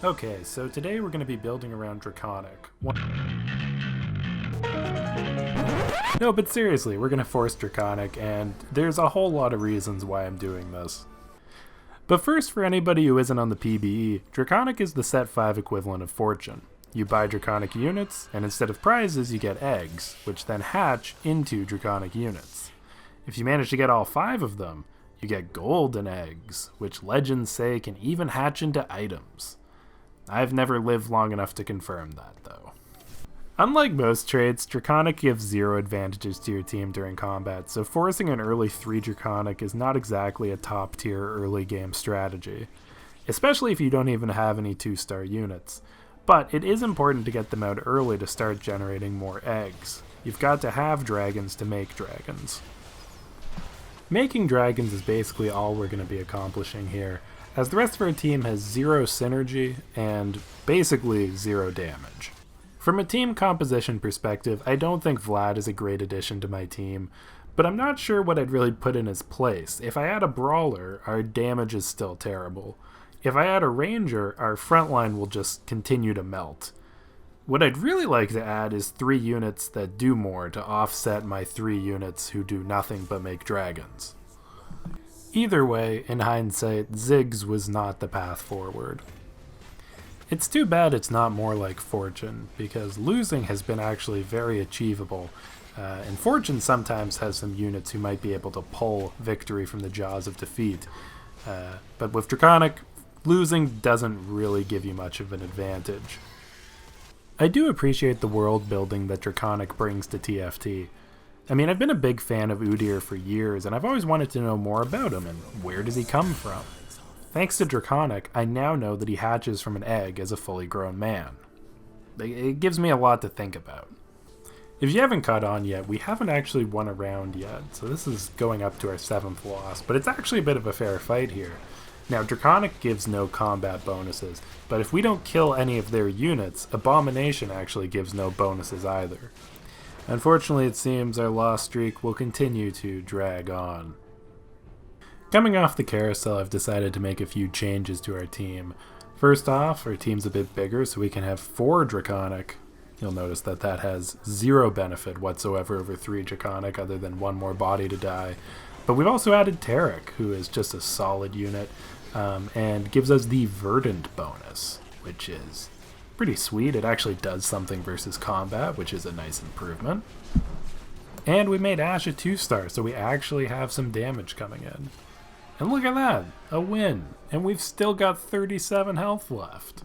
Okay, so today we're going to be building around Draconic. No, but seriously, we're going to force Draconic, and there's a whole lot of reasons why I'm doing this. But first, for anybody who isn't on the PBE, Draconic is the set 5 equivalent of Fortune. You buy Draconic units, and instead of prizes, you get eggs, which then hatch into Draconic units. If you manage to get all 5 of them, you get golden eggs, which legends say can even hatch into items. I've never lived long enough to confirm that, though. Unlike most traits, Draconic gives 0 advantages to your team during combat, so forcing an early 3 Draconic is not exactly a top-tier early game strategy, especially if you don't even have any 2-star units. But it is important to get them out early to start generating more eggs. You've got to have dragons to make dragons. Making dragons is basically all we're going to be accomplishing here, as the rest of our team has 0 synergy and basically 0 damage. From a team composition perspective, I don't think Vlad is a great addition to my team, but I'm not sure what I'd really put in his place. If I add a brawler, our damage is still terrible. If I add a ranger, our frontline will just continue to melt. What I'd really like to add is 3 units that do more to offset my 3 units who do nothing but make dragons. Either way, in hindsight, Ziggs was not the path forward. It's too bad it's not more like Fortune, because losing has been actually very achievable, and Fortune sometimes has some units who might be able to pull victory from the jaws of defeat. But with Draconic, losing doesn't really give you much of an advantage. I do appreciate the world building that Draconic brings to TFT. I mean, I've been a big fan of Udyr for years, and I've always wanted to know more about him, and where does he come from? Thanks to Draconic, I now know that he hatches from an egg as a fully grown man. It gives me a lot to think about. If you haven't caught on yet, we haven't actually won a round yet, so this is going up to our 7th loss, but it's actually a bit of a fair fight here. Now, Draconic gives no combat bonuses, but if we don't kill any of their units, Abomination actually gives no bonuses either. Unfortunately, it seems our loss streak will continue to drag on. Coming off the carousel, I've decided to make a few changes to our team. First off, our team's a bit bigger, so we can have 4 Draconic. You'll notice that that has 0 benefit whatsoever over 3 Draconic, other than 1 more body to die. But we've also added Tarek, who is just a solid unit, and gives us the Verdant bonus, which is pretty sweet. It actually does something versus combat, which is a nice improvement. And we made Ash a 2-star, so we actually have some damage coming in. And look at that, a win, and we've still got 37 health left.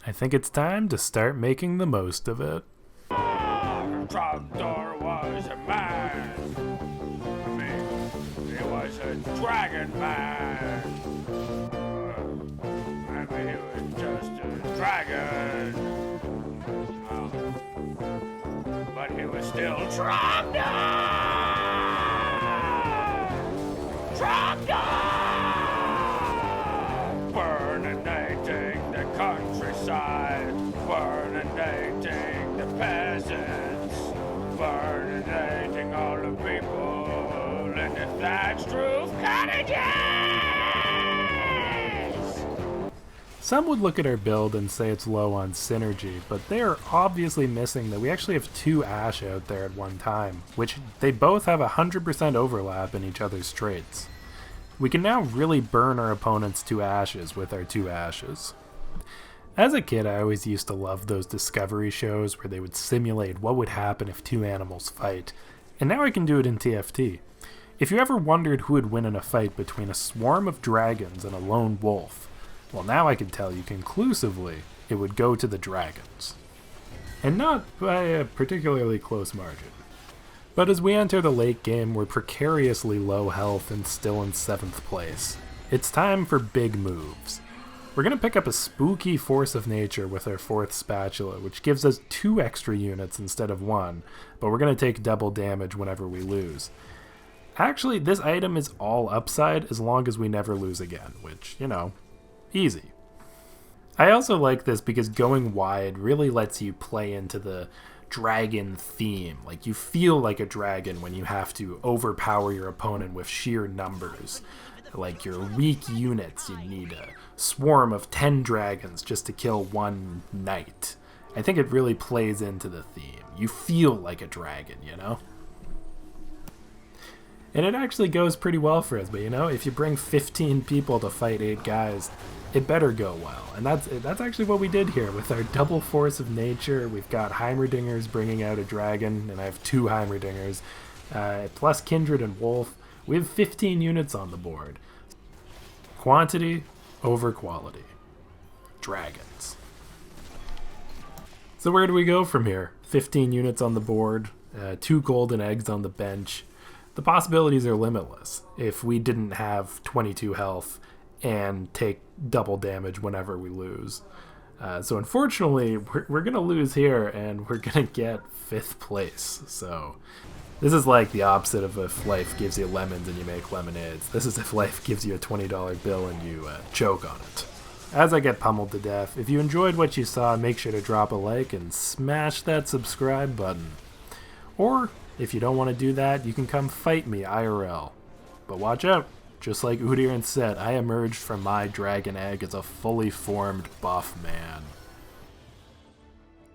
I think it's time to start making the most of it. Trapdoor was a man. He was a dragon man. And he was just a dragon. But he was still Trapdoor! Trapdoor! Burninating the countryside, burninating the peasants, burninating all the people in the thatched roof cottages! Some would look at our build and say it's low on synergy, but they are obviously missing that we actually have 2 Ash out there at one time, which they both have 100% overlap in each other's traits. We can now really burn our opponent's 2 Ashes with our 2 Ashes. As a kid, I always used to love those Discovery shows where they would simulate what would happen if 2 animals fight, and now I can do it in TFT. If you ever wondered who would win in a fight between a swarm of dragons and a lone wolf, well, now I can tell you conclusively it would go to the dragons. And not by a particularly close margin. But as we enter the late game, we're precariously low health and still in 7th place. It's time for big moves. We're going to pick up a spooky Force of Nature with our 4th Spatula, which gives us 2 extra units instead of 1, but we're going to take double damage whenever we lose. Actually, this item is all upside as long as we never lose again, which, you know, easy. I also like this because going wide really lets you play into the dragon theme. Like, you feel like a dragon when you have to overpower your opponent with sheer numbers. like your weak units. You need a swarm of 10 dragons just to kill one knight. I think it really plays into the theme. You feel like a dragon, you know? And it actually goes pretty well for us, but you know, if you bring 15 people to fight 8 guys, it better go well. And that's actually what we did here with our double force of nature. We've got Heimerdingers bringing out a dragon, and I have 2 Heimerdingers, plus Kindred and Wolf. We have 15 units on the board. Quantity over quality. Dragons. So where do we go from here? 15 units on the board, 2 golden eggs on the bench. The possibilities are limitless if we didn't have 22 health and take double damage whenever we lose. So unfortunately, we're going to lose here, and we're going to get 5th place. So this is like the opposite of if life gives you lemons and you make lemonades. This is if life gives you a $20 bill and you choke on it. As I get pummeled to death, if you enjoyed what you saw, make sure to drop a like and smash that subscribe button. Or, if you don't want to do that, you can come fight me IRL. But watch out, just like Udyr and Set, I emerged from my dragon egg as a fully formed buff man.